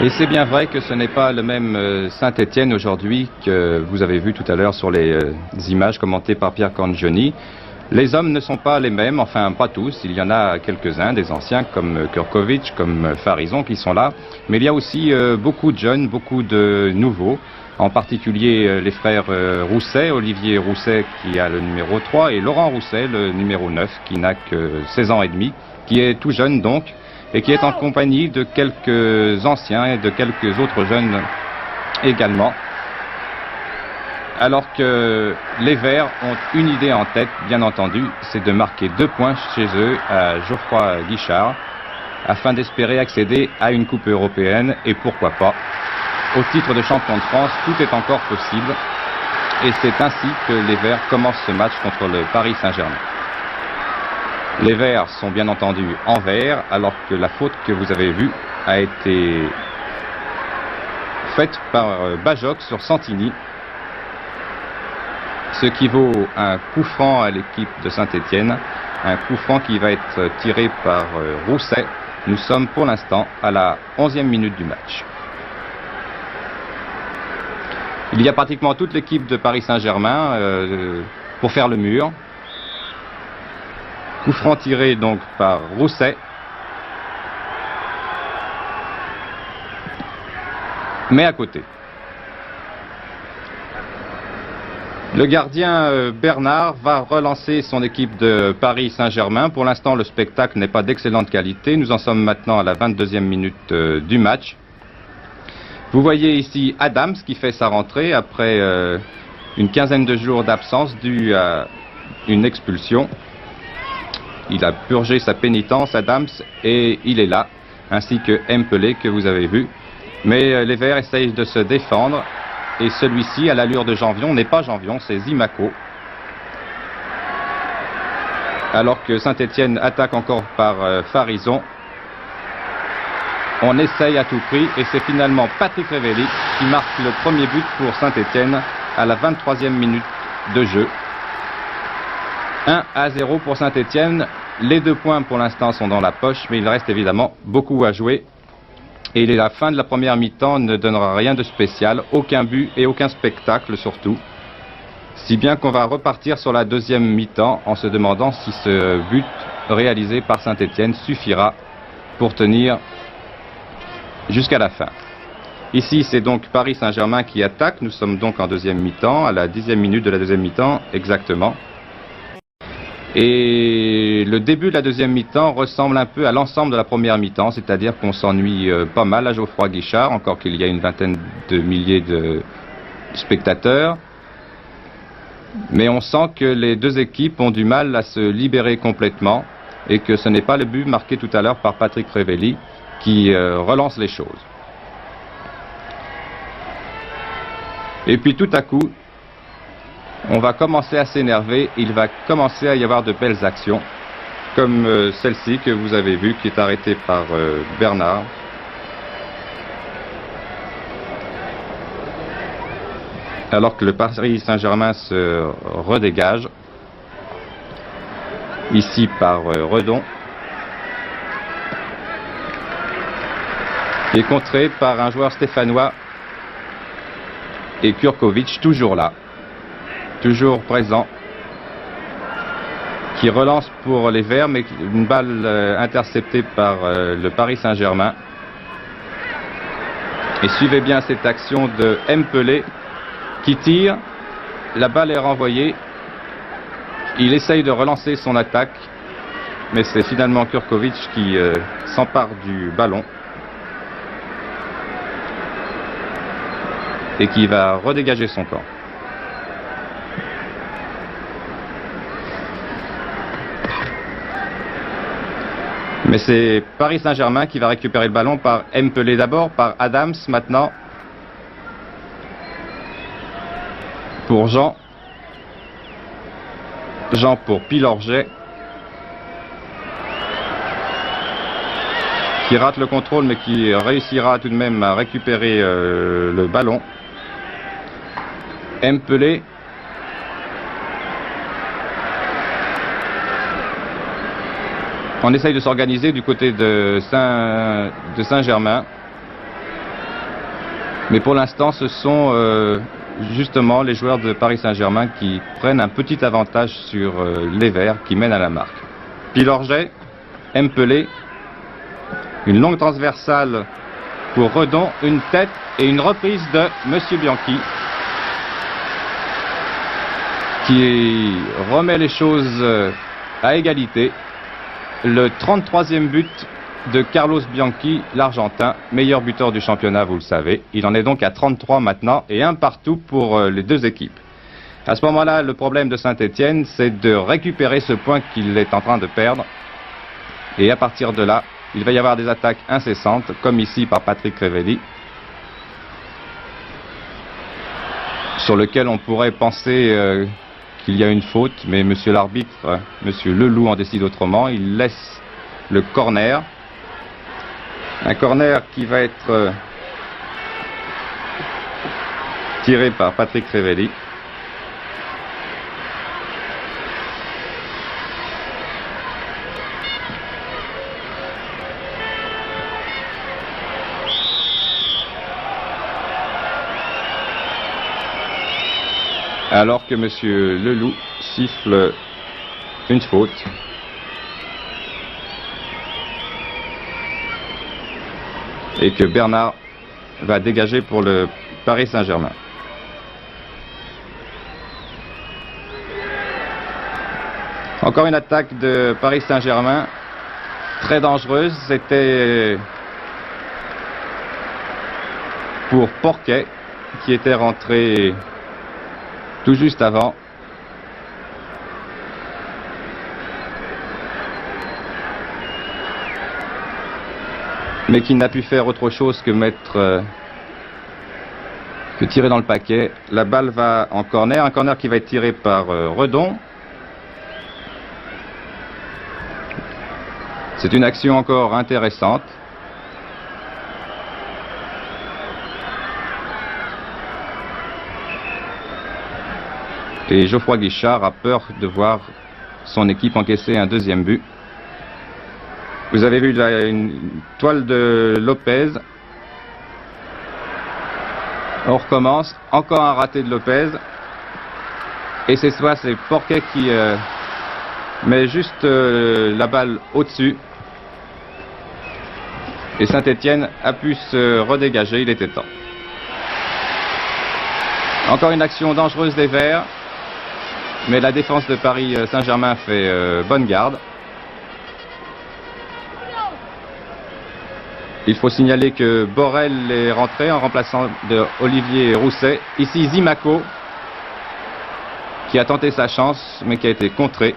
Et c'est bien vrai que ce n'est pas le même Saint-Étienne aujourd'hui que vous avez vu tout à l'heure sur les images commentées par Pierre Cangioni. Les hommes ne sont pas les mêmes, enfin pas tous, il y en a quelques-uns, des anciens comme Kurkovic, comme Farison qui sont là, mais il y a aussi beaucoup de jeunes, beaucoup de nouveaux, en particulier les frères Rousset, Olivier Rousset qui a le numéro 3 et Laurent Rousset, le numéro 9, qui n'a que 16 ans et demi, qui est tout jeune donc, et qui est en compagnie de quelques anciens et de quelques autres jeunes également. Alors que les Verts ont une idée en tête, bien entendu, c'est de marquer 2 points chez eux à Geoffroy Guichard, afin d'espérer accéder à une coupe européenne et pourquoi pas au titre de champion de France. Tout est encore possible et c'est ainsi que les Verts commencent ce match contre le Paris Saint-Germain. Les Verts sont bien entendu en vert, alors que la faute que vous avez vue a été faite par Bajoc sur Santini, ce qui vaut un coup franc à l'équipe de Saint-Étienne, un coup franc qui va être tiré par Rousset. Nous sommes pour l'instant à la 11e minute du match. Il y a pratiquement toute l'équipe de Paris Saint-Germain pour faire le mur. Coup franc tiré donc par Rousset. Mais à côté. Le gardien Bernard va relancer son équipe de Paris Saint-Germain. Pour l'instant, le spectacle n'est pas d'excellente qualité. Nous en sommes maintenant à la 22e minute du match. Vous voyez ici Adams qui fait sa rentrée après une quinzaine de jours d'absence due à une expulsion. Il a purgé sa pénitence, Adams, et il est là, ainsi que Mpelé que vous avez vu. Mais les Verts essayent de se défendre. Et celui-ci, à l'allure de Janvion, n'est pas Janvion, c'est Zimaco. Alors que Saint-Étienne attaque encore par Farison. On essaye à tout prix et c'est finalement Patrick Révelli qui marque le premier but pour Saint-Étienne à la 23e minute de jeu. 1-0 pour Saint-Étienne. Les 2 points pour l'instant sont dans la poche, mais il reste évidemment beaucoup à jouer. Et la fin de la première mi-temps ne donnera rien de spécial, aucun but et aucun spectacle surtout. Si bien qu'on va repartir sur la deuxième mi-temps en se demandant si ce but réalisé par Saint-Étienne suffira pour tenir jusqu'à la fin. Ici c'est donc Paris Saint-Germain qui attaque, nous sommes donc en deuxième mi-temps, à la 10e minute de la deuxième mi-temps exactement. Et le début de la deuxième mi-temps ressemble un peu à l'ensemble de la première mi-temps, c'est-à-dire qu'on s'ennuie pas mal à Geoffroy Guichard, encore qu'il y a une vingtaine de milliers de spectateurs. Mais on sent que les deux équipes ont du mal à se libérer complètement et que ce n'est pas le but marqué tout à l'heure par Patrick Révelli qui relance les choses. Et puis tout à coup, on va commencer à s'énerver, il va commencer à y avoir de belles actions, comme celle-ci que vous avez vue, qui est arrêtée par Bernard. Alors que le Paris Saint-Germain se redégage, ici par Redon, qui est contré par un joueur stéphanois et Kurkovic, toujours là. Toujours présent, qui relance pour les Verts, mais une balle interceptée par le Paris Saint-Germain. Et suivez bien cette action de Mpelé qui tire, la balle est renvoyée, il essaye de relancer son attaque, mais c'est finalement Kurkovic qui s'empare du ballon et qui va redégager son camp. Mais c'est Paris Saint-Germain qui va récupérer le ballon par Mpelé d'abord, par Adams maintenant. Pour Jean. Jean pour Pilorget. Qui rate le contrôle mais qui réussira tout de même à récupérer le ballon. Mpelé. On essaye de s'organiser du côté de Saint-Germain. Mais pour l'instant, ce sont justement les joueurs de Paris Saint-Germain qui prennent un petit avantage sur les Verts qui mènent à la marque. Pilorget, Mpelé, une longue transversale pour Redon, une tête et une reprise de Monsieur Bianchi qui remet les choses à égalité. Le 33e but de Carlos Bianchi, l'Argentin, meilleur buteur du championnat, vous le savez. Il en est donc à 33 maintenant et un partout pour les deux équipes. À ce moment-là, le problème de Saint-Étienne, c'est de récupérer ce point qu'il est en train de perdre. Et à partir de là, il va y avoir des attaques incessantes, comme ici par Patrick Crevelli, sur lequel on pourrait penser qu'il y a une faute, mais monsieur l'arbitre, monsieur Leloup en décide autrement. Il laisse le corner. Un corner qui va être tiré par Patrick Crevelli. Alors que monsieur Leloup siffle une faute. Et que Bernard va dégager pour le Paris Saint-Germain. Encore une attaque de Paris Saint-Germain, très dangereuse. C'était pour Porquet, qui était rentré tout juste avant. Mais qui n'a pu faire autre chose que tirer dans le paquet. La balle va en corner, un corner qui va être tiré par Redon. C'est une action encore intéressante. Et Geoffroy Guichard a peur de voir son équipe encaisser un deuxième but. Vous avez vu une toile de Lopez. On recommence. Encore un raté de Lopez. Et cette fois, c'est Porquet qui met juste la balle au-dessus. Et Saint-Étienne a pu se redégager. Il était temps. Encore une action dangereuse des Verts. Mais la défense de Paris Saint-Germain fait bonne garde. Il faut signaler que Borel est rentré en remplaçant de Olivier Rousset. Ici Zimaco, qui a tenté sa chance, mais qui a été contré.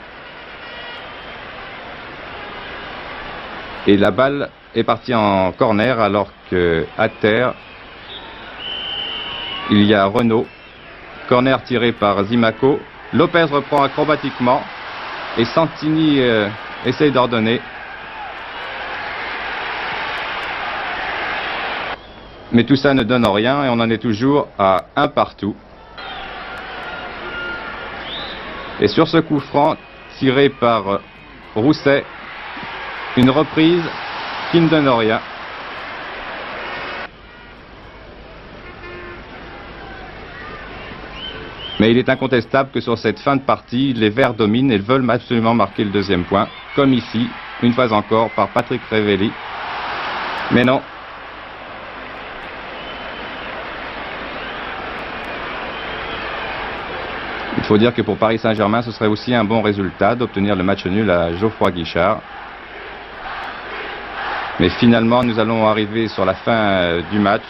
Et la balle est partie en corner, alors qu'à terre, il y a Renaud. Corner tiré par Zimaco. Lopez reprend acrobatiquement. Et Santini essaye d'ordonner. Mais tout ça ne donne rien et on en est toujours à un partout. Et sur ce coup franc tiré par Rousset, une reprise qui ne donne rien. Mais il est incontestable que sur cette fin de partie, les Verts dominent et veulent absolument marquer le deuxième point, comme ici, une fois encore, par Patrick Crevelli. Mais non. Il faut dire que pour Paris Saint-Germain, ce serait aussi un bon résultat d'obtenir le match nul à Geoffroy Guichard. Mais finalement, nous allons arriver sur la fin du match.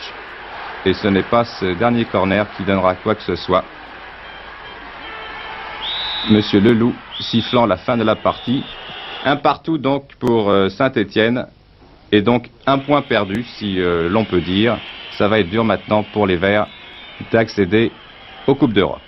Et ce n'est pas ce dernier corner qui donnera quoi que ce soit. Monsieur Leloup sifflant la fin de la partie. Un partout donc pour Saint-Étienne. Et donc un point perdu, si l'on peut dire. Ça va être dur maintenant pour les Verts d'accéder aux Coupes d'Europe.